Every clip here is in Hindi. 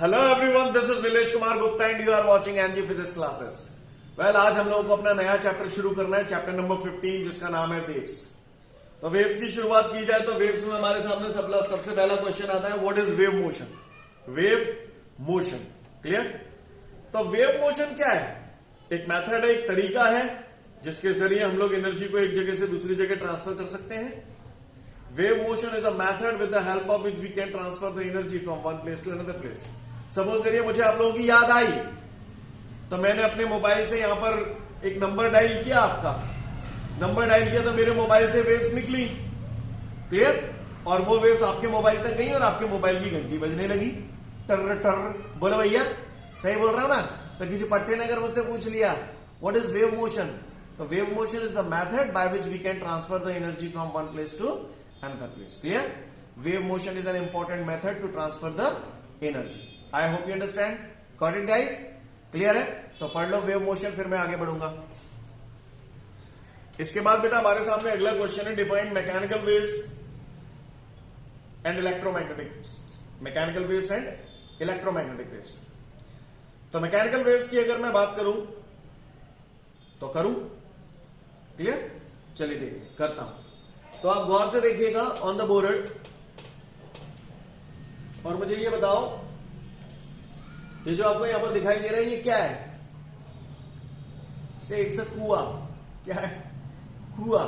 Hello everyone, this is Nilesh Kumar Gupta and you are watching NG physics classes. Well, आज हम लोगों को अपना नया चैप्टर शुरू करना है, चैप्टर नंबर 15, जिसका नाम है वेव्स। तो वेव्स की शुरुआत की जाए तो वेव्स में हमारे सामने सबसे पहला क्वेश्चन आता है, what is wave motion. Wave motion, clear. तो वेव मोशन क्या है? एक मेथड है, एक तरीका है जिसके जरिए हम लोग एनर्जी को एक जगह से दूसरी जगह ट्रांसफर कर सकते हैं। Wave motion is a method with the help of which we can transfer the energy from one place to another place. Suppose करिए मुझे आप लोगों की याद आई तो मैंने अपने मोबाइल से यहां पर एक नंबर डायल किया, आपका नंबर डायल किया तो मेरे मोबाइल से वेव्स निकली, क्लियर। और वो वेव्स आपके मोबाइल तक गई और आपके मोबाइल की घंटी बजने लगी, टर टर। बोलो भैया, सही बोल रहा हूं ना? तो किसी पट्टे ने अगर मुझसे पूछ लिया व्हाट इज वेव मोशन, तो wave motion is the method by which we can transfer the energy from one place to another place. Clear? Wave motion is an important method to transfer the energy. I hope you understand. Got it, guys? Clear है? तो पढ़ लो वेव मोशन, फिर मैं आगे बढ़ूंगा। इसके बाद बेटा हमारे सामने अगला क्वेश्चन है, define mechanical waves and electromagnetic mechanical waves and electromagnetic waves. तो मैकेनिकल वेव्स की अगर मैं बात करूं तो करूं, क्लियर। चलिए देखिए, करता हूं। तो आप गौर से देखिएगा ऑन द बोर्ड और मुझे ये बताओ, ये जो आपको यहां पर दिखाई दे रहा है ये क्या है? से इट्स अ कुआ। क्या है? कुआ।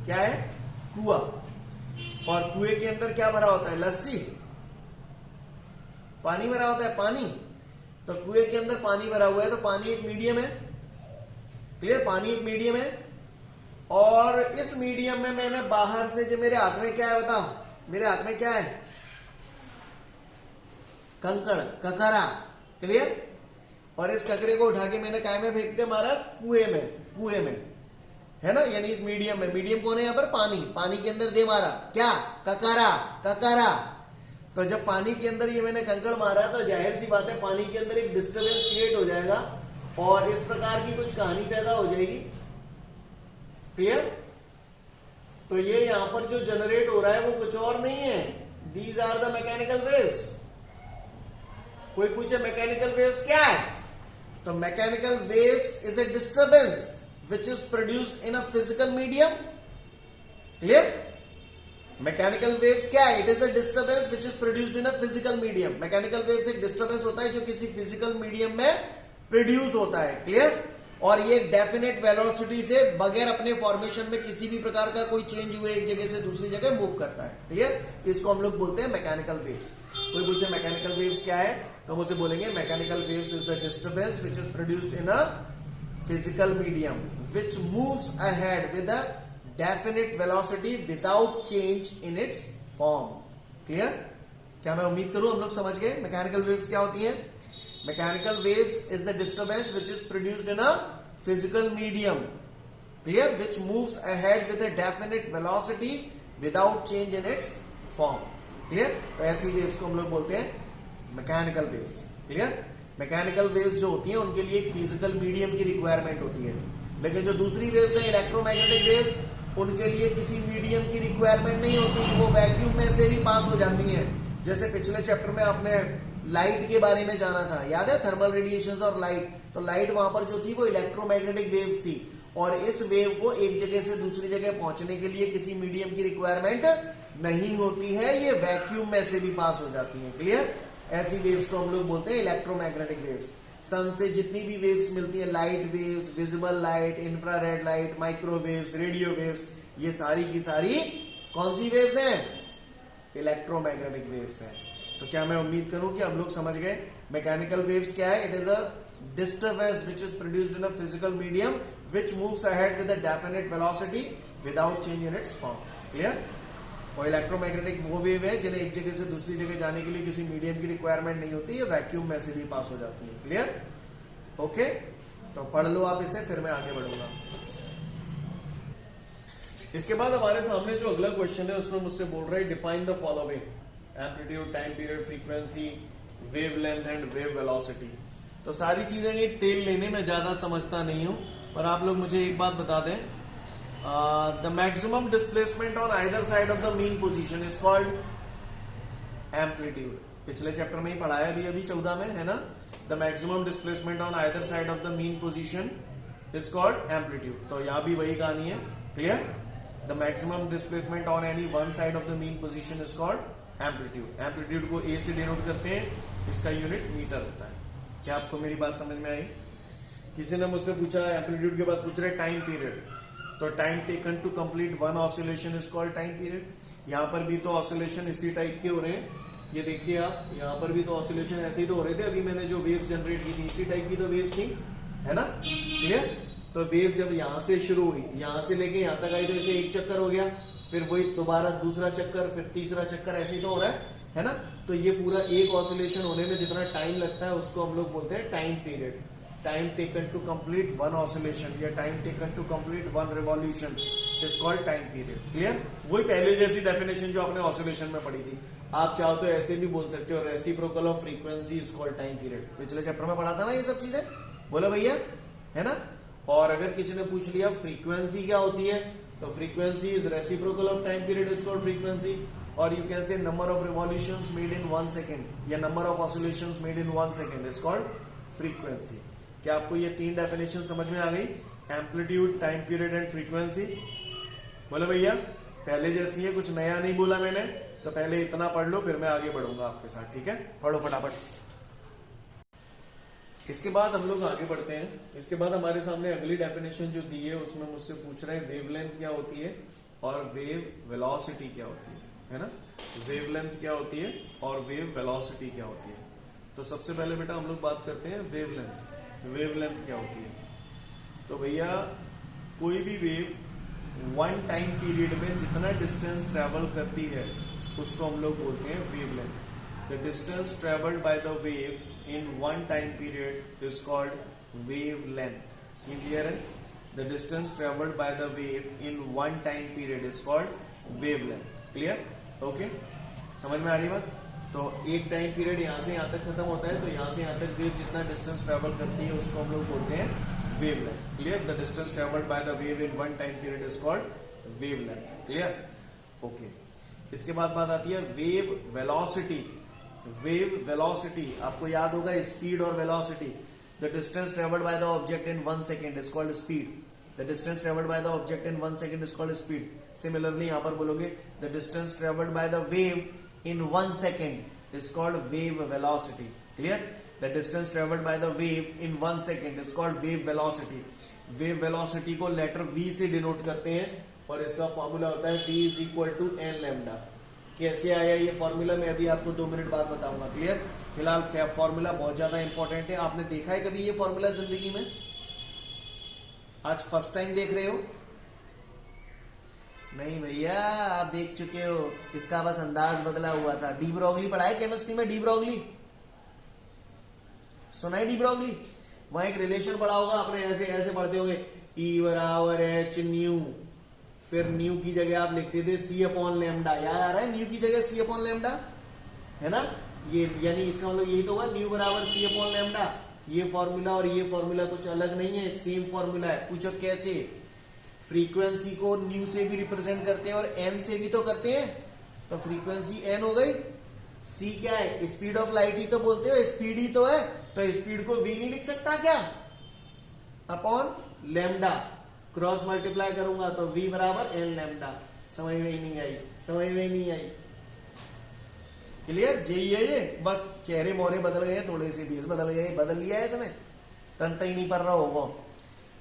क्या है? कुआ। और कुएं के अंदर क्या भरा होता है? लस्सी, पानी भरा होता है, पानी। तो कुएं के अंदर पानी भरा हुआ है, तो पानी एक मीडियम है, क्लियर। पानी एक मीडियम है और इस मीडियम में मैंने बाहर से, जो मेरे हाथ में क्या है बताओ? मेरे हाथ में क्या है? कंकड़, ककरा, क्लियर। और इस ककरे को उठा के मैंने काय में फेंक के मारा? कुएं में, है ना। यानी इस मीडियम में, मीडियम कौन है यहां पर? पानी। पानी के अंदर दे मारा क्या? ककरा। तो जब पानी के अंदर ये मैंने कंकड़ मारा तो जाहिर सी बात है पानी के अंदर एक डिस्टर्बेंस क्रिएट हो जाएगा और इस प्रकार की कुछ कहानी पैदा हो जाएगी, क्लियर। तो ये यहां पर जो जनरेट हो रहा है वो कुछ और नहीं है, these are the mechanical waves. कोई पूछे मैकेनिकल वेव्स क्या है? तो mechanical waves is a disturbance which is produced in a physical medium, clear. Mechanical waves क्या है? It is a disturbance which is produced in a physical medium. Mechanical waves एक डिस्टर्बेंस होता है जो किसी फिजिकल मीडियम में प्रोड्यूस होता है, क्लियर। और ये डेफिनेट वेलोसिटी से बगैर अपने फॉर्मेशन में किसी भी प्रकार का कोई चेंज हुए एक जगह से दूसरी जगह मूव करता है, क्लियर। इसको हम लोग बोलते हैं मैकेनिकल वेव्स। कोई पूछे मैकेनिकल वेव्स क्या है तो हम उसे बोलेंगे mechanical waves is the disturbance which is produced in a physical medium which moves ahead with a definite velocity without change in its form, clear. क्या मैं उम्मीद करूं हम लोग समझ गए मैकेनिकल वेव्स क्या होती है। Mechanical waves is the disturbance which is produced in a physical medium, clear, which moves ahead with a definite velocity without change in its form, clear। तो ऐसी waves को हम लोग बोलते हैं mechanical waves, clear। Mechanical waves जो होती हैं उनके लिए एक physical medium की requirement होती है, लेकिन जो दूसरी waves हैं electromagnetic waves, उनके लिए किसी medium की requirement नहीं होती, वो वैक्यूम में से भी पास हो जाती है। जैसे पिछले चैप्टर में आपने लाइट के बारे में जाना था, याद है, थर्मल रेडिएशंस और लाइट। तो लाइट वहां पर जो थी वो इलेक्ट्रोमैग्नेटिक वेव्स थी और इस वेव को एक जगह से दूसरी जगह पहुंचने के लिए किसी मीडियम की रिक्वायरमेंट नहीं होती है, ये वैक्यूम में से भी पास हो जाती है, क्लियर। ऐसी वेव्स को हम लोग बोलते हैं इलेक्ट्रोमैग्नेटिक वेव्स। सन से जितनी भी वेव्स मिलती है, light waves, visible light, infrared light, microwaves, radio waves, ये सारी की सारी कौन सी वेव्स हैं? इलेक्ट्रोमैग्नेटिक वेव्स हैं। तो क्या मैं उम्मीद करूं कि आप लोग समझ गए मैकेनिकल वेव्स क्या है। It is a disturbance which is produced in a physical medium which moves ahead with a definite velocity without change in its form, clear. और इलेक्ट्रोमैग्नेटिक वो वेव है जिन्हें एक जगह से दूसरी जगह जाने के लिए किसी मीडियम की रिक्वायरमेंट नहीं होती है, वैक्यूम में से भी पास हो जाती है, क्लियर। ओके, तो पढ़ लो आप इसे, फिर मैं आगे बढ़ूंगा। इसके बाद हमारे सामने जो अगला क्वेश्चन है उसमें मुझसे बोल रहा है, define the following amplitude, time period, frequency, wavelength and wave velocity. तो सारी चीजें ये तेल लेने में ज्यादा समझता नहीं हूं, पर आप लोग मुझे एक बात बता दें, the maximum displacement on either side of the mean position is called amplitude. पिछले चैप्टर में ही पढ़ाया भी अभी 14 में, है ना। The maximum displacement on either side of the mean position is called amplitude. तो यहाँ भी वही कहानी है, clear. The maximum displacement on any one side of the mean position is called amplitude. Amplitude को ए से डिनोट करते हैं, इसका यूनिट मीटर होता है। क्या आपको मेरी बात समझ में आई? किसी ने मुझसे पूछा एम्पलीट्यूड के बाद पूछ रहे टाइम पीरियड, तो time taken to complete one oscillation is called time period. यहाँ पर भी तो ऑसिलेशन इसी टाइप के हो रहे हैं, ये देखिए आप, यहाँ पर भी तो ऑसिलेशन ऐसे ही तो हो रहे थे। अभी मैंने जो वेव्स जनरेट की थी इसी टाइप की तो वेव्स थी, है ना, क्लियर। तो वेव जब यहाँ से शुरू हुई, यहाँ से लेके यहाँ तक आई, तो ऐसे एक चक्कर हो गया, फिर वही दोबारा दूसरा चक्कर, फिर तीसरा चक्कर, ऐसे ही तो हो रहा है ना। तो ये पूरा एक ऑसिलेशन होने में जितना टाइम लगता है उसको हम लोग बोलते हैं time period. Time taken to complete one oscillation या time taken to complete one revolution is called time period, clear. वही पहले जैसी डेफिनेशन जो आपने ऑसिलेशन में पढ़ी थी। आप चाहो तो ऐसे भी बोल सकते हो, reciprocal of frequency is called time period. पिछले चैप्टर में पढ़ा था ना ये सब चीजें, बोलो भैया, है ना। और अगर किसी ने पूछ लिया फ्रीक्वेंसी क्या होती है, तो frequency is reciprocal of time period is called frequency. और you can say number of revolutions made in 1 second या number of oscillations made in 1 second is called frequency. क्या आपको ये तीन डेफिनेशन समझ में आ गई? Amplitude, time period and frequency. बोलो भैया, पहले जैसी है, कुछ नया नहीं बोला मैंने, तो पहले इतना पढ़ लो, फिर मैं आगे बढ़ूंगा आपके साथ, ठीक है। पढ़ो फटाफट। इसके बाद हम लोग आगे बढ़ते हैं। इसके बाद हमारे सामने अगली डेफिनेशन जो दी है उसमें मुझसे पूछ रहे हैं वेवलेंथ क्या होती है और वेव वेलोसिटी क्या होती है ना। वेवलेंथ क्या होती है और वेव वेलोसिटी क्या होती है। तो सबसे पहले बेटा हम लोग बात करते हैं वेवलेंथ। वेवलेंथ क्या होती है? तो भैया कोई भी वेव वन टाइम पीरियड में जितना डिस्टेंस ट्रेवल करती है उसको हम लोग बोलते हैं wavelength. The distance travelled by the wave in one time period is called wavelength. See clear है? The distance traveled by the wave in one time period is called wavelength. Clear? Okay? समझ में आ रही बात? तो एक टाइम पीरियड यहाँ से यहाँ तक खत्म होता है, तो यहाँ से यहाँ तक वेव जितना डिस्टेंस ट्रेवल करती है उसको हम लोग बोलते हैं wavelength. Clear? The distance traveled by the wave in one time period is called wavelength. Clear? Okay. इसके बाद बात आती है वेव वेलोसिटी। वेव वेलोसिटी आपको याद होगा, स्पीड और velocity. The distance travelled by the object in 1 second is called speed. The distance travelled by the object in 1 second is called speed. Similarly यहां पर बोलोगे the distance travelled by the wave in 1 second is called wave velocity. Clear? The distance travelled by the wave in 1 second is called wave velocity. Wave velocity को लेटर v से डिनोट करते हैं और इसका फॉर्मूला होता है v is equal to n lambda. कैसे आया ये फॉर्मूला मैं अभी आपको 2 मिनट बाद बताऊंगा, क्लियर। फिलहाल फॉर्मूला बहुत ज्यादा इंपॉर्टेंट है। आपने देखा है कभी ये फॉर्मूला जिंदगी में? आज फर्स्ट टाइम देख रहे हो? नहीं भैया, आप देख चुके हो, इसका बस अंदाज बदला हुआ था। डी ब्रोगली पढ़ा है केमिस्ट्री में? डी ब्रोगली सुना है? डी ब्रोगली वहां एक रिलेशन पढ़ा होगा आपने, ऐसे ऐसे पढ़ते होंगे, ई बराबर एच न्यू, फिर न्यू की जगह आप लिखते थे सी अपॉन लेमडा। याद आ रहा है? न्यू की जगह सी अपॉन लेमडा, है ना। ये यानी इसका मतलब यही तो हुआ, न्यू बराबर सी अपॉन लेमडा। ये फॉर्मूला और ये फॉर्मूला कुछ अलग नहीं है, सेम फॉर्मूला है। पूछो कैसे? फ्रीक्वेंसी को न्यू से भी रिप्रेजेंट करते हैं और एन से भी तो करते हैं, तो फ्रीक्वेंसी एन हो गई। सी क्या है? स्पीड ऑफ लाइट ही तो बोलते हो, स्पीड ही तो है, तो स्पीड को वी नहीं लिख सकता क्या? अपॉन लेमडा, क्रॉस मल्टीप्लाई करूंगा तो v बराबर एन लैम्डा। समझ में ही नहीं आई? समझ में ही नहीं आई? क्लियर? यही है ये, बस चेहरे मोहरे बदल गए, थोड़े से बीस बदल गए, बदल लिया है इसमें, तंत ही नहीं पड़ रहा होगा।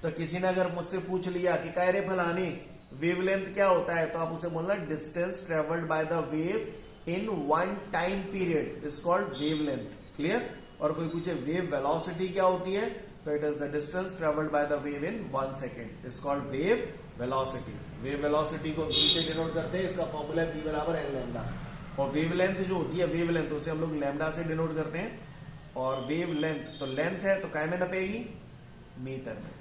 तो किसी ने अगर मुझसे पूछ लिया कि कह रे फलानी वेवलेंथ क्या होता है, तो आप उसे बोलना distance travelled by the wave in one time period is called wavelength. Clear? और कोई पूछे वेव वेलोसिटी क्या होती है, तो it is the distance travelled by the wave in 1 second is called wave velocity. Wave velocity को v से डिनोट करते हैं, इसका फॉर्मूला है v बराबर एन लैम्डा। और वेवलेंथ जो होती है, वेवलेंथ उसे हम लोग लैम्डा से डिनोट करते हैं। और वेवलेंथ तो लेंथ है, तो काय में नपेगी? मीटर में।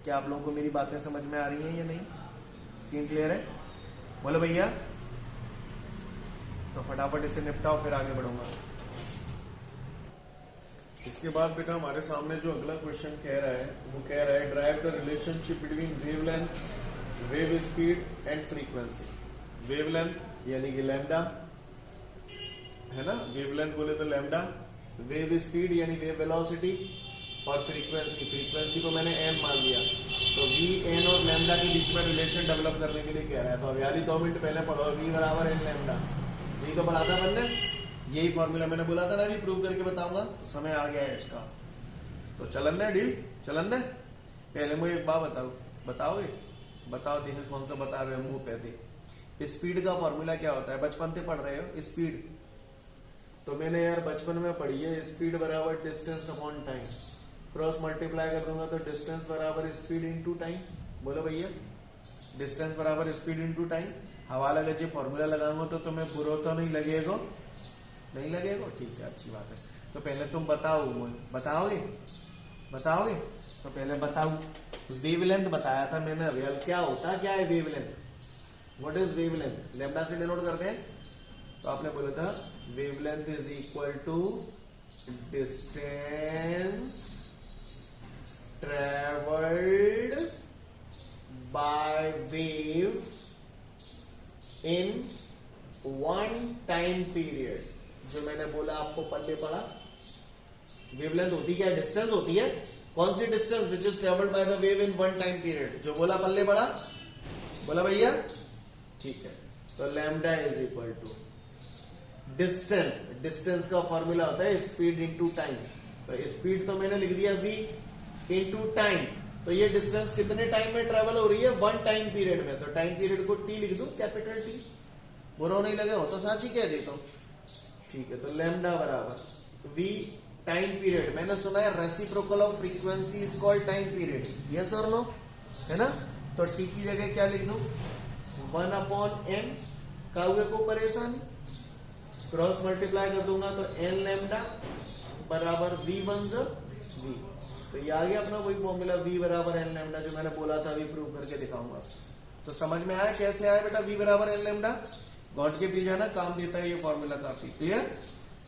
क्या आप लोगों को मेरी बातें समझ में आ रही हैं या नहीं? सीन क्लियर है? बोलो भैया। तो फटाफट इसे निपटाओ, फिर आगे बढ़ूंगा। इसके बाद बेटा हमारे सामने जो अगला क्वेश्चन कह रहा है, वो कह रहा है drive the relationship between wavelength, wave speed and frequency. Wavelength यानी कि लैम्डा, है ना, वेवलेंथ बोले तो लैम्डा, वेव स्पीड यानी वेव वेलोसिटी, और फ्रीक्वेंसी, फ्रीक्वेंसी को मैंने एम मान लिया, तो वी एन और लैम्डा के बीच में रिलेशन डेवलप करने के लिए कह रहा है। तो अब यार 2 मिनट पहले पढ़ो, वी बराबर एन लैम्डा, यही तो पढ़ा था मैंने, यही फॉर्मूला मैंने बोला था ना, अभी प्रूव करके बताऊंगा, तो समय आ गया है इसका। तो चलन दे डील, चलन दे। पहले मुझे एक बात बताओ, बताओगे, बताओ, देखें कौन सा बता रहे हो मुंह पे दे। स्पीड का फॉर्मूला क्या होता है, बचपन से पढ़ रहे हो स्पीड, तो मैंने यार बचपन में पढ़ी है, स्पीड बराबर distance upon time, cross multiply कर दूंगा तो डिस्टेंस बराबर स्पीड इनटू टाइम। बोलो भैया, डिस्टेंस बराबर स्पीड इनटू टाइम। हवाला का जो फॉर्मूला लगाऊंगा तो तुम्हें बुरा तो नहीं लगेगा, नहीं लगेगा, ठीक है, अच्छी बात है। तो पहले तुम बताओ, बताओगे, बताओगे, तो पहले बताओ। वेवलेंथ बताया था मैंने, रियल क्या होता, क्या है wavelength, what is wavelength, lambda से डिनोट करते हैं। तो आपने बोला था wavelength is equal to distance travelled by wave in one time period. जो मैंने बोला आपको पल्ले पड़ा, वेवलेंथ होती क्या, डिस्टेंस होती है, कौन सी distance, which is travelled by the wave in one time period. जो बोला पल्ले पड़ा, बोला भैया, ठीक है। तो lambda is equal to distance, distance का फॉर्मूला होता है स्पीड इनटू टाइम। तो स्पीड तो मैंने लिख दिया v इनटू टाइम, तो ये डिस्टेंस कितने टाइम में ट्रेवल हो रही है, वन टाइम पीरियड में। तो टाइम पीरियड को t लिख दूं, कैपिटल T, बुरा नहीं लगे हो तो सच ही कह देता हूं, ठीक है। तो लैम्डा बराबर v टाइम पीरियड, मैंने सुना है reciprocal of frequency is called time period, yes और नो, है ना। तो t की जगह क्या लिख दूं, 1/n, का हुए को परेशानी, क्रॉस मल्टीप्लाई कर दूंगा तो n लैम्डा बराबर v1 v। तो ये आ गया अपना वही फॉर्मूला, v बराबर n लैम्डा, जो मैंने बोला था अभी प्रूव करके दिखाऊंगा। तो समझ में आया कैसे आया बेटा, v बराबर n लैम्डा, गॉड के पी जाना, काम देता है ये फॉर्मूला काफी, क्लियर,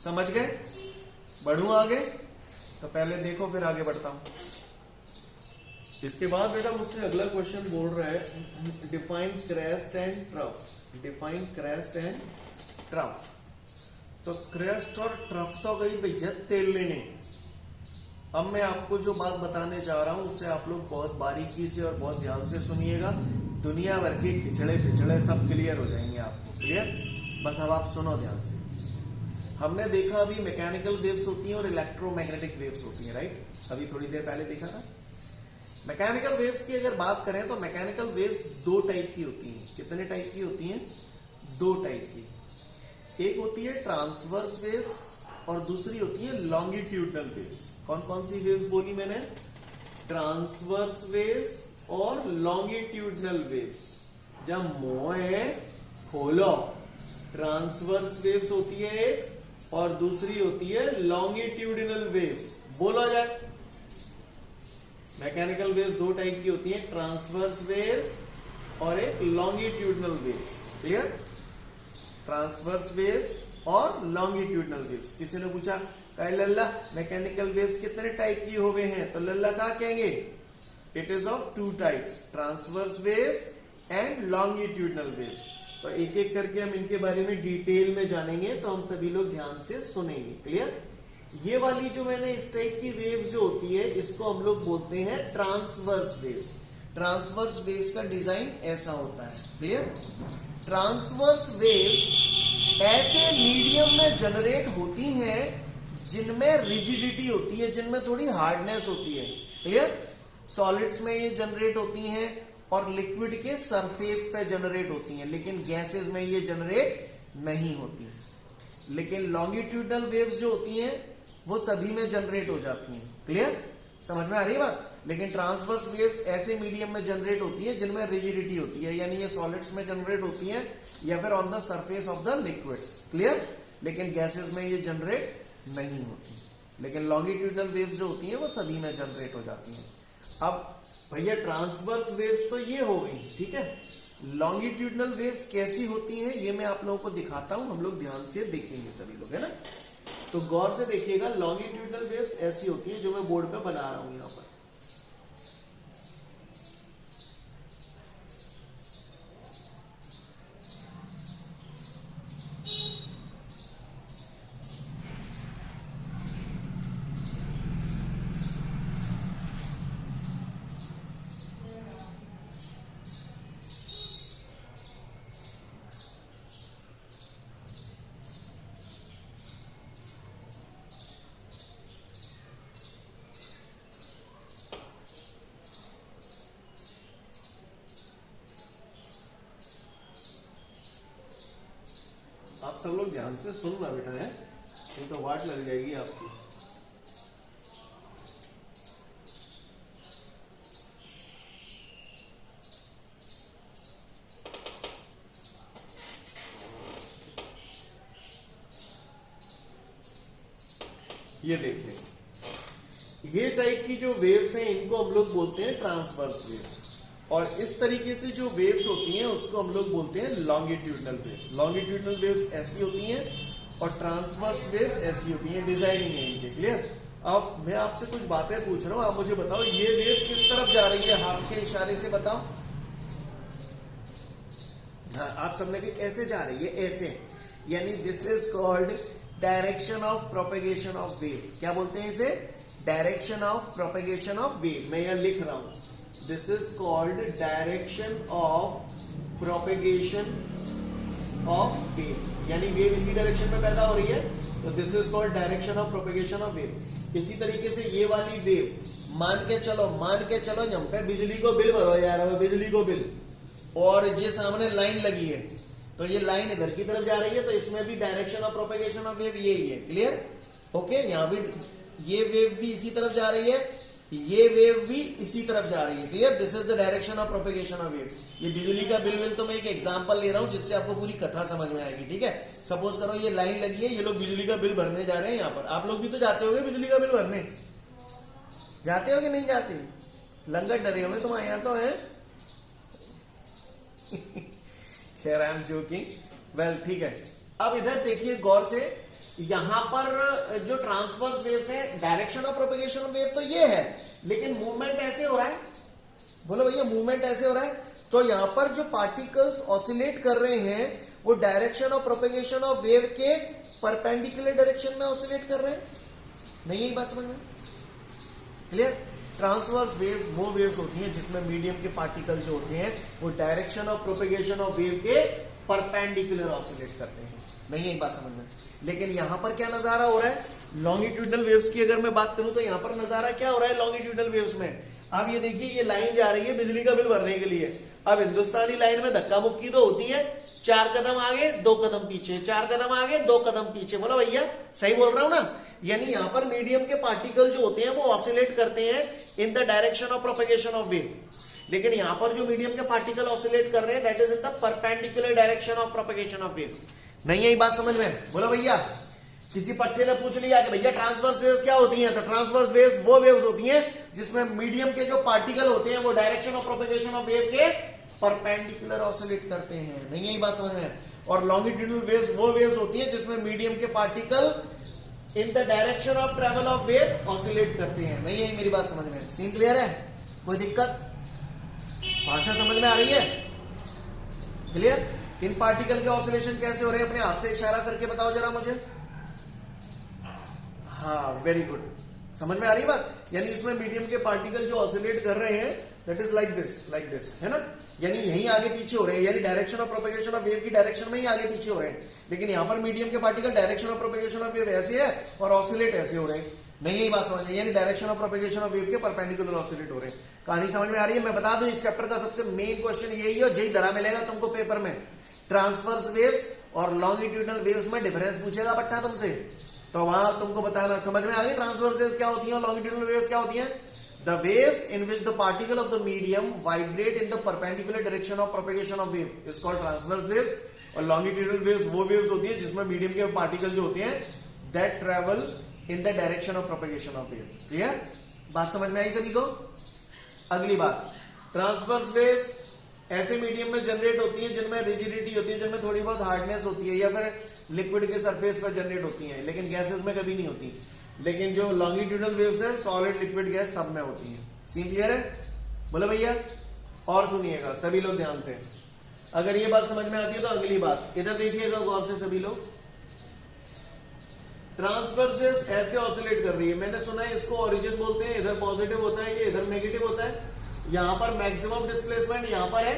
समझ गए। बढ़ूं आगे, तो पहले देखो फिर आगे बढ़ता हूं। इसके बाद बेटा मुझसे अगला क्वेश्चन बोल रहा है, define crest and trough, define crest and trough. तो क्रेस्ट और ट्रफ तो गई भैया तेल लेने। अब मैं आपको जो बात बताने जा रहा हूं उससे आप लोग बहुत बारीकी से और बहुत ध्यान से सुनिएगा, दुनिया भर के खिचड़े पिछड़े सब क्लियर हो जाएंगे आपको, क्लियर, बस अब आप सुनो ध्यान से। हमने देखा अभी मैकेनिकल वेव्स होती हैं और इलेक्ट्रोमैग्नेटिक वेव्स होती हैं, राइट, अभी थोड़ी देर पहले देखा था। मैकेनिकल वेव्स की अगर बात करें तो मैकेनिकल वेव्स 2 टाइप की होती हैं। कितने टाइप की होती हैं, 2 टाइप की। एक होती है ट्रांसवर्स वेव्स और दूसरी होती है लॉन्गिट्यूडनल वेव्स। कौन कौन सी वेव्स बोली मैंने, ट्रांसवर्स वेव्स और लॉन्गिट्यूडनल वेव्स। जब मोए खोलो, ट्रांसवर्स वेव्स होती है एक और दूसरी होती है लॉन्गिट्यूडनल वेव्स। बोला जाए, मैकेनिकल वेव्स 2 टाइप की होती है, ट्रांसवर्स वेव्स और एक longitudinal waves, clear, transverse waves और लॉन्गिट्यूडनल वेव्स। किसी ने पूछा लल्ला मैकेनिकल वेव्स कितने टाइप की हो गए हैं, तो लल्ला क्या कहेंगे, it is of 2 types, transverse waves and longitudinal waves. तो एक एक करके हम इनके बारे में डिटेल में जानेंगे, तो हम सभी लोग ध्यान से सुनेंगे, क्लियर। ये वाली जो मैंने इस टाइप की वेव्स जो होती है इसको हम लोग बोलते हैं ट्रांसवर्स वेव्स। ट्रांसवर्स वेव्स का डिजाइन ऐसा होता है, क्लियर। ट्रांसवर्स वेव्स ऐसे मीडियम में जनरेट होती हैं जिनमें रिजिडिटी होती है, जिनमें थोड़ी हार्डनेस होती है, क्लियर। सॉलिड्स में ये जनरेट होती हैं और लिक्विड के सरफेस पे जनरेट होती हैं, लेकिन गैसेस में ये जनरेट नहीं होती। लेकिन लॉन्गिट्यूडनल वेव्स जो होती हैं वो सभी में जनरेट हो जाती हैं, क्लियर, समझ में आ रही है बात। लेकिन ट्रांसवर्स वेव्स ऐसे मीडियम में जनरेट होती है जिनमें रिजिडिटी होती है, यानी ये सॉलिड्स में जनरेट होती हैं या फिर on the surface of the liquids, clear. लेकिन गैसेस में ये जनरेट नहीं होती। लेकिन लॉन्गिट्यूडनल वेव्स जो होती हैं वो सभी में जनरेट हो जाती हैं। अब भैया ट्रांसवर्स वेव्स तो ये हो गई, ठीक है। लॉन्गिट्यूडनल वेव्स कैसी होती हैं ये मैं आप लोगों को दिखाता हूं, हम लोग ध्यान से देखेंगे सभी लोग, है ना। तो गौर से देखिएगा, लॉन्गिट्यूडनल वेव्स ऐसी होती है जो मैं बोर्ड पे बना रहा हूं यहां पर। सब लोग ध्यान से सुनना बेटा है, नहीं तो वाट लग जाएगी आपकी। ये देखिए, ये टाइप की जो वेव्स हैं इनको हम लोग बोलते हैं ट्रांसवर्स वेव्स, और इस तरीके से जो वेव्स होती हैं उसको हम लोग बोलते हैं लॉन्गिट्यूडनल वेव्स। लॉन्गिट्यूडनल वेव्स ऐसी होती हैं और ट्रांसवर्स वेव्स ऐसी होती हैं, डिजाइनिंग है इनके। क्लियर? अब मैं आपसे कुछ बातें पूछ रहा हूं, आप मुझे बताओ ये वेव किस तरफ जा रही है, हाथ के इशारे से बताओ। हाँ, आप सबने भी कैसे जा रही है, ऐसे, यानी this is called direction of propagation of wave. क्या बोलते हैं इसे? Direction of propagation of wave. मैं यहां लिख रहा हूं, this is called direction of propagation of wave, यानी वेव इसी डायरेक्शन में पैदा हो रही है, तो this is called direction of propagation of wave. इसी तरीके से ये वाली वेव, मान के चलो जम पे बिजली को बिल भरो यार, बिजली को बिल, और ये सामने लाइन लगी है, तो ये लाइन इधर की तरफ जा रही है, तो इसमें भी direction of propagation of wave यही है। क्लियर? ओके, यहां भी ये वेव भी इसी तरफ जा रही है, ये वेव भी इसी तरफ जा रही है। Clear? This is the direction of propagation of wave. ये बिजली का बिल तो मैं एक एग्जांपल ले रहा हूं जिससे आपको पूरी कथा समझ में आएगी। ठीक है? सपोज करो ये लाइन लगी है, ये लोग बिजली का बिल भरने जा रहे हैं। यहां पर आप लोग भी तो जाते होंगे बिजली का बिल भरने, जाते हो कि नहीं जाते? लंगर डरे हुए तुम्हारे यहां तो है। खैर, आई एम जोकिंग। वेल, ठीक है। अब इधर देखिए गौर से, यहां पर जो ट्रांसवर्स वेव्स है, direction of propagation of wave तो ये है, लेकिन मूवमेंट ऐसे हो रहा है। बोलो भैया, मूवमेंट ऐसे हो रहा है, तो यहां पर जो पार्टिकल्स ऑसिलेट कर रहे हैं वो direction of propagation of wave के परपेंडिकुलर डायरेक्शन में ऑसिलेट कर रहे हैं। नहीं, यही बात समझ में? क्लियर? ट्रांसवर्स वेव वो वेव्स होती हैं जिसमें मीडियम के पार्टिकल जो होते हैं वो direction of propagation of wave के परपेंडिकुलर ऑसिलेट करते हैं। नहीं, यही बात समझ में? लेकिन यहां पर क्या नजारा हो रहा है लॉन्गिट्यूडनल वेव्स की अगर मैं बात करूं तो यहां पर नजारा क्या हो रहा है लॉन्गिट्यूडनल वेव्स में? आप ये देखिए, ये लाइन जा रही है बिजली का बिल भरने के लिए। अब हिंदुस्तानी लाइन में धक्का मुक्की तो होती है, 4 कदम आगे 2 कदम पीछे, 4 कदम आगे 2 कदम पीछे। बोलो भैया, सही बोल रहा हूं ना? यानी यहां पर मीडियम के पार्टिकल जो होते हैं वो ऑसिलेट करते हैं in the direction of propagation of wave, लेकिन यहां पर जो मीडियम के पार्टिकल ऑसिलेट कर रहे हैं that is in the perpendicular direction of propagation of wave. नहीं, यही बात समझ में? बोलो भैया, किसी पट्टे ने पूछ लिया कि भैया ट्रांसवर्स वेव्स क्या होती हैं, तो ट्रांसवर्स वेव्स वो वेव्स होती हैं जिसमें मीडियम के जो पार्टिकल होते हैं वो direction of propagation of wave के परपेंडिकुलर ऑसिलेट करते हैं। नहीं, यही बात समझ में? और लॉन्गिट्यूडनल वेव्स वो वेव्स होती हैं जिसमें मीडियम के particle in the direction of travel of wave oscillate करते हैं। नहीं, यही मेरी बात समझ में? सीन क्लियर है? कोई दिक्कत? भाषा समझ में आ रही है? क्लियर? इन पार्टिकल के ऑसिलेशन कैसे हो रहे हैं अपने हाथ से इशारा करके बताओ जरा मुझे। हाँ, वेरी गुड, समझ में आ रही बात? यानी इसमें मीडियम के पार्टिकल जो ऑसिलेट कर रहे हैं दैट इज लाइक दिस, है ना? यानी यही आगे पीछे हो रहे हैं, यानी direction of propagation of wave की डायरेक्शन में ही आगे पीछे हो रहे हैं, लेकिन यहां पर मीडियम के particle direction of propagation of wave ऐसे है और ऑसिलेट ऐसे हो रहे हैं। नहीं, यही बात समझ में? यानी direction of propagation of wave के परपेंडिकुलर ऑसिलेट हो रहे हैं। कहानी समझ में आ रही है? मैं बता दूं, इस चैप्टर का सबसे मेन क्वेश्चन यही है और यही धरा मिलेगा तुमको पेपर में। ट्रांसवर्स वेव्स और लॉन्गिट्यूडनल वेव्स में डिफरेंस पूछेगा बट्टा तुमसे, तो वहां तुमको बताना। समझ में आ गई ट्रांसवर्स वेव्स क्या होती हैं और लॉन्गिट्यूडनल वेव्स क्या होती हैं? The waves in which the particle of the medium vibrate in the perpendicular direction of propagation of wave is called transverse waves, और longitudinal waves वो waves होती हैं जिसमें मीडियम के पार्टिकल जो होते हैं that travel in the direction of propagation of wave। Clear? बात समझ में आई सभी को? अगली बात, ट्रांसवर्स वेव्स ऐसे मीडियम में जनरेट होती है जिनमें रिजिडिटी होती है, जिनमें थोड़ी बहुत हार्डनेस होती है, या फिर लिक्विड के सरफेस पर जनरेट होती है, लेकिन गैसेस में कभी नहीं होती। लेकिन जो लॉन्गिट्यूडनल वेव्स है सॉलिड लिक्विड गैस सब में होती है। सीन क्लियर है? बोले भैया, और सुनिएगा सभी लोग ध्यान से, अगर ये बात समझ में आती है तो अगली बात इधर देखिएगा गौर से सभी लोग। ट्रांसवर्स वेव्स ऐसे ऑसिलेट कर रही है, मैंने सुना है इसको ओरिजिन बोलते हैं, इधर पॉजिटिव होता है, ये इधर नेगेटिव होता है, यहां पर मैक्सिमम डिस्प्लेसमेंट यहां पर है,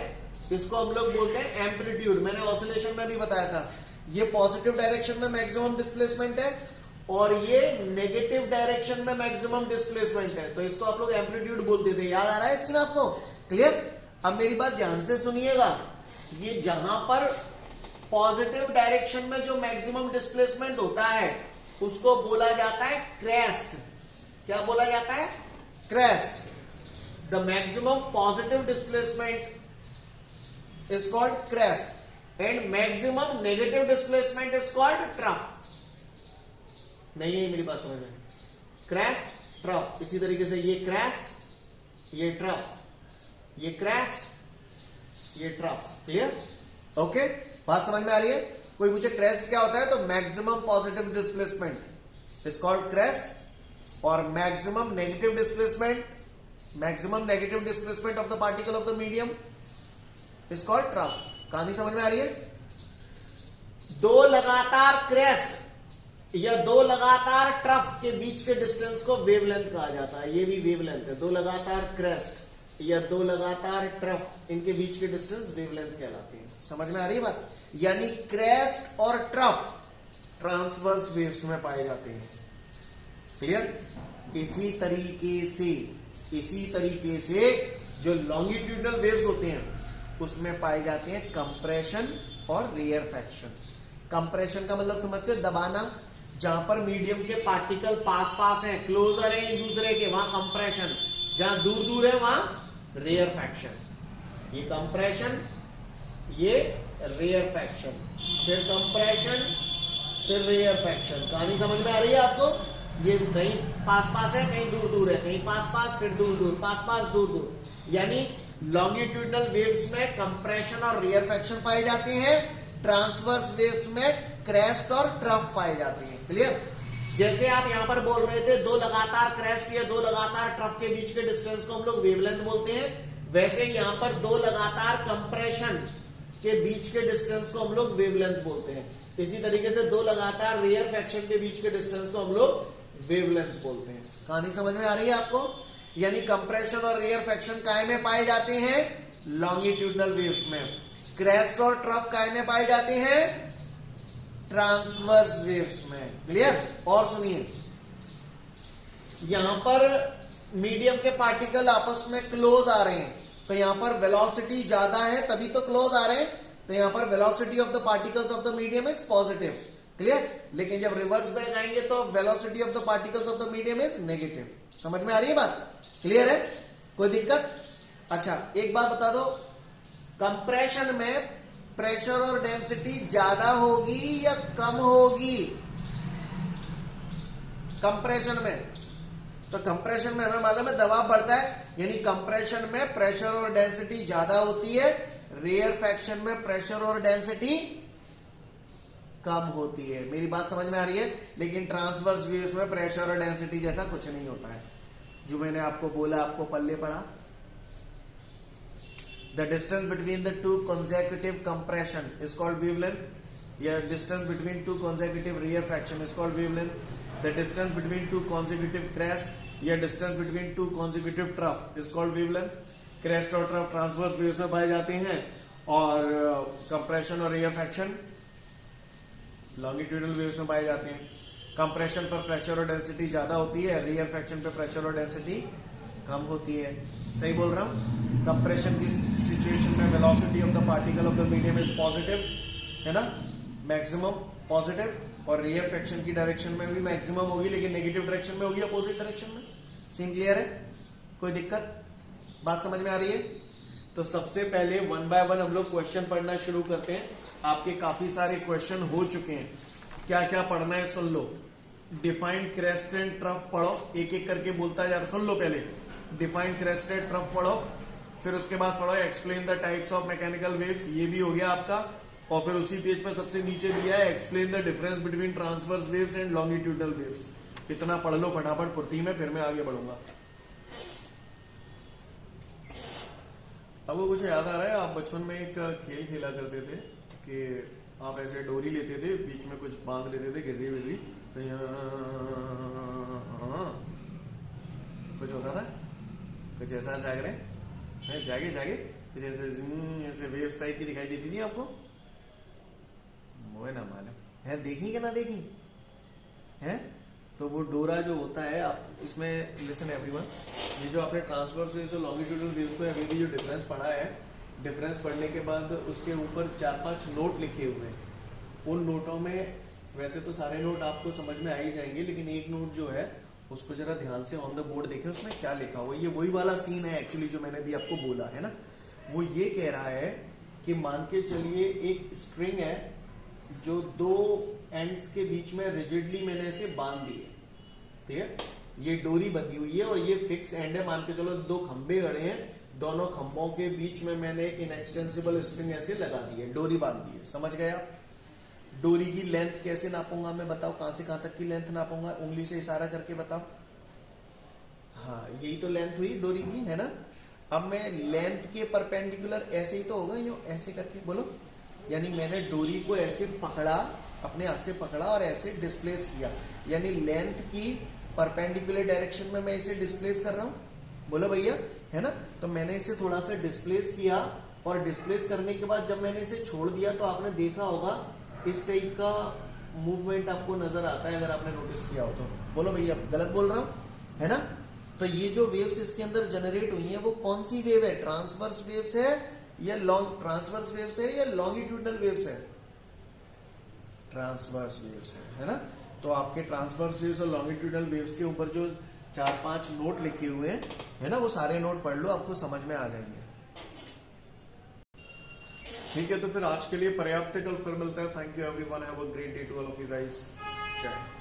इसको हम लोग बोलते हैं एम्पलीट्यूड। मैंने ऑसिलेशन में भी बताया था, ये पॉजिटिव डायरेक्शन में मैक्सिमम डिस्प्लेसमेंट है और ये नेगेटिव डायरेक्शन में मैक्सिमम डिस्प्लेसमेंट है, तो इसको आप लोग एम्पलीट्यूड बोलते थे। याद आ रहा है इसमें आपको? क्लियर? अब मेरी बात ध्यान से सुनिएगा, ये जहां पर पॉजिटिव डायरेक्शन में जो मैक्सिमम डिस्प्लेसमेंट होता है उसको बोला जाता है क्रेस्ट। क्या बोला जाता है? Crest. The maximum positive displacement is called crest and maximum negative displacement is called trough. नहीं है मेरी बात समझ में? Crest, trough. इसी तरीके से ये क्रेस्ट, ये ट्रफ, ये क्रेस्ट, ये ट्रफ। क्लियर? ओके, बात समझ में आ रही है? कोई पूछे क्रेस्ट क्या होता है तो maximum positive displacement is called crest और maximum negative displacement of the particle of the medium is called trough. कहानी समझ में आ रही है? दो लगातार क्रेस्ट या दो लगातार ट्रफ के बीच के डिस्टेंस को वेवलेंथ कहा जाता है। ये भी वेवलेंथ है। दो लगातार क्रेस्ट या दो लगातार ट्रफ, इनके बीच के डिस्टेंस वेवलेंथ कहलाते हैं। समझ में आ रही है बात? यानी क्रेस्ट और ट्रफ ट्रांसवर्स वेव्स में पाए जाते हैं। क्लियर? इसी तरीके से जो लॉन्गिट्यूडनल वेव्स होते हैं उसमें पाए जाते हैं कंप्रेशन और रेयरफैक्शन। कंप्रेशन का मतलब समझते हो? दबाना। जहां पर मीडियम के पार्टिकल पास हैं, क्लोजर है एक दूसरे के, वहां कंप्रेशन। जहां दूर है वहां रेयरफैक्शन। ये कंप्रेशन, ये रेयरफैक्शन, फिर कंप्रेशन, फिर रेयरफैक्शन। कहानी समझ में आ रही है आपको? ये कहीं पास है, कहीं दूर है, कहीं पास फिर दूर, पास दूर। यानी लॉन्गिट्यूडनल वेव्स में कंप्रेशन और रेयरफैक्शन पाए जाते हैं, ट्रांसवर्स वेव्स में क्रेस्ट और ट्रफ पाए जाते हैं। क्लियर? जैसे आप यहां पर बोल रहे थे दो लगातार क्रेस्ट या दो लगातार ट्रफ के बीच के डिस्टेंस को हम लोग वेवलेंथ बोलते हैं, वैसे यहां पर दो लगातार कंप्रेशन के बीच के डिस्टेंस को हम लोग वेवलेंथ बोलते हैं। इसी तरीके से दो लगातार रेयरफैक्शन के बीच के डिस्टेंस को हम लोग वेवलेंथ बोलते हैं। कहानी समझ में आ रही है आपको? यानी कंप्रेशन और रेयरफैक्शन काय में पाए जाते हैं? लॉन्गिट्यूडनल वेव्स में। क्रेस्ट और ट्रफ काय में पाए जाते हैं? ट्रांसवर्स वेव्स में। क्लियर? और सुनिए, यहां पर मीडियम के पार्टिकल आपस में क्लोज आ रहे हैं तो यहां पर वेलोसिटी ज्यादा है तभी तो क्लोज आ रहे हैं, तो यहां पर velocity of the particles of the medium is positive. Clear? लेकिन जब रिवर्स बैक आएंगे तो velocity of the particles of the medium is negative. समझ में आ रही है बात? क्लियर है? कोई दिक्कत? अच्छा, एक बात बता दो, कंप्रेशन में प्रेशर और डेंसिटी ज्यादा होगी या कम होगी? कंप्रेशन में, तो कंप्रेशन में हमें मालूम है दबाव बढ़ता है, यानी कंप्रेशन में प्रेशर और डेंसिटी ज्यादा होती है, रेयरफैक्शन में प्रेशर और डेंसिटी कम होती है। मेरी बात समझ में आ रही है? लेकिन ट्रांसवर्स वेव्स में प्रेशर और डेंसिटी जैसा कुछ नहीं होता है। जो मैंने आपको बोला, आपको पल्ले पड़ा, the distance between the two consecutive compression is called wavelength. Yeah, distance between two consecutive rearfaction is called wavelength. The distance between two consecutive crest, yeah, distance between two consecutive trough is called wavelength. Crest और trough transverse waves में पाए जाते हैं और compression और rearfaction longitudinal waves में पाए जाते हैं। compression पर pressure और density ज्यादा होती है, rearfaction पे pressure और density कम होती है। सही बोल रहा हूं? कंप्रेशन की सिचुएशन में velocity of the particle of the medium is positive, है ना, मैक्सिमम पॉजिटिव, और रेयरफैक्शन की डायरेक्शन में भी मैक्सिमम होगी लेकिन नेगेटिव डायरेक्शन में होगी, अपोजिट डायरेक्शन में। सीन क्लियर है? कोई दिक्कत? बात समझ में आ रही है? तो सबसे पहले वन बाय वन हम लोग क्वेश्चन पढ़ना शुरू करते हैं। आपके काफी सारे क्वेश्चन हो चुके हैं, क्या क्या पढ़ना है सुन लो। डिफाइंड क्रेस्ट एंड ट्रफ पढ़ो, एक एक करके बोलता यार, सुन लो पहले। डिफाइंड क्रेस्ट एंड ट्रफ पढ़ो, फिर उसके बाद पढ़ो explain the types of mechanical waves, ये भी हो गया आपका। और फिर उसी पेज पर सबसे नीचे दिया है explain the difference between transverse waves and longitudinal waves. इतना पढ़ लो फटाफट फुर्ती में, फिर मैं आगे बढ़ूंगा। अब वो कुछ याद आ रहा है, आप बचपन में एक खेल खेला करते थे कि आप ऐसे डोरी लेते थे, बीच में कुछ बांध लेते थे, गिर्री विर्री, कुछ होता था, कुछ ऐसा जाग रहे, जागे जागे कुछ ऐसे वेव्स टाइप की दिखाई देती थी आपको? वो ना मालूम है, देखी कि ना देखी है? तो वो डोरा जो होता है, आप इसमें लिसन एवरीवन, ये जो आपने ट्रांसवर्स वेव्स और लॉन्गिट्यूडनल वेव्स में अभी भी जो डिफरेंस पढ़ा है, डिफरेंस पढ़ने के बाद उसके ऊपर 4-5 नोट लिखे हुए हैं। उन नोटों में वैसे तो सारे नोट आपको समझ में आ ही जाएंगे, लेकिन एक नोट जो है उसको जरा ध्यान से ऑन द बोर्ड देखें, उसमें क्या लिखा हुआ है। ये वही वाला सीन है एक्चुअली जो मैंने भी आपको बोला है ना। वो ये कह रहा है कि मान के चलिए एक स्ट्रिंग है जो 2 एंड्स के बीच में रिजिडली मैंने इसे बांध दी है, ठीक है। ये डोरी बंधी हुई है और ये फिक्स एंड है। मान के चलो 2 खंबे गड़े हैं, दोनों खंभों के बीच में मैंने इनएक्सटेंसिबल स्ट्रिंग ऐसे लगा दी है, डोरी बांध दी है। समझ गए आप? डोरी की लेंथ कैसे नापूंगा मैं, बताओ कहां से कहां तक की लेंथ नापूंगा, उंगली से इशारा करके बताओ। हाँ, यही तो लेंथ हुई डोरी की, है ना। अब मैं लेंथ के परपेंडिकुलर ऐसे ही तो होगा, यूं ऐसे करके बोलो, यानी मैंने डोरी को ऐसे पकड़ा, अपने हाथ से पकड़ा और ऐसे डिस्प्लेस किया, यानी लेंथ की परपेंडिकुलर डायरेक्शन में मैं इसे डिस्प्लेस कर रहा हूं। बोलो भैया, है ना। तो मैंने इसे थोड़ा सा डिस्प्लेस किया और डिस्प्लेस करने के बाद जब मैंने इसे छोड़ दिया तो आपने देखा होगा इस टाइप का मूवमेंट आपको नजर आता है, अगर आपने नोटिस किया हो तो। बोलो भैया, गलत बोल रहा हूं, है ना। तो ये जो वेव्स इसके अंदर जनरेट हुई हैं वो कौन सी वेव है, ट्रांसवर्स वेव्स है या ट्रांसवर्स वेव्स है या लॉन्गिट्यूडनल वेव्स है? ट्रांसवर्स वेव्स है ना। तो आपके ट्रांसवर्स वेव्स और लॉन्गिट्यूडनल वेव्स के ऊपर जो 4-5 नोट लिखे हुए हैं, है ना, वो सारे नोट पढ़ लो, आपको समझ में आ जाएंगे। ठीक है, तो फिर आज के लिए पर्याप्त है, कल फिर मिलता है। Thank you everyone, have a great day to all of you guys. जय।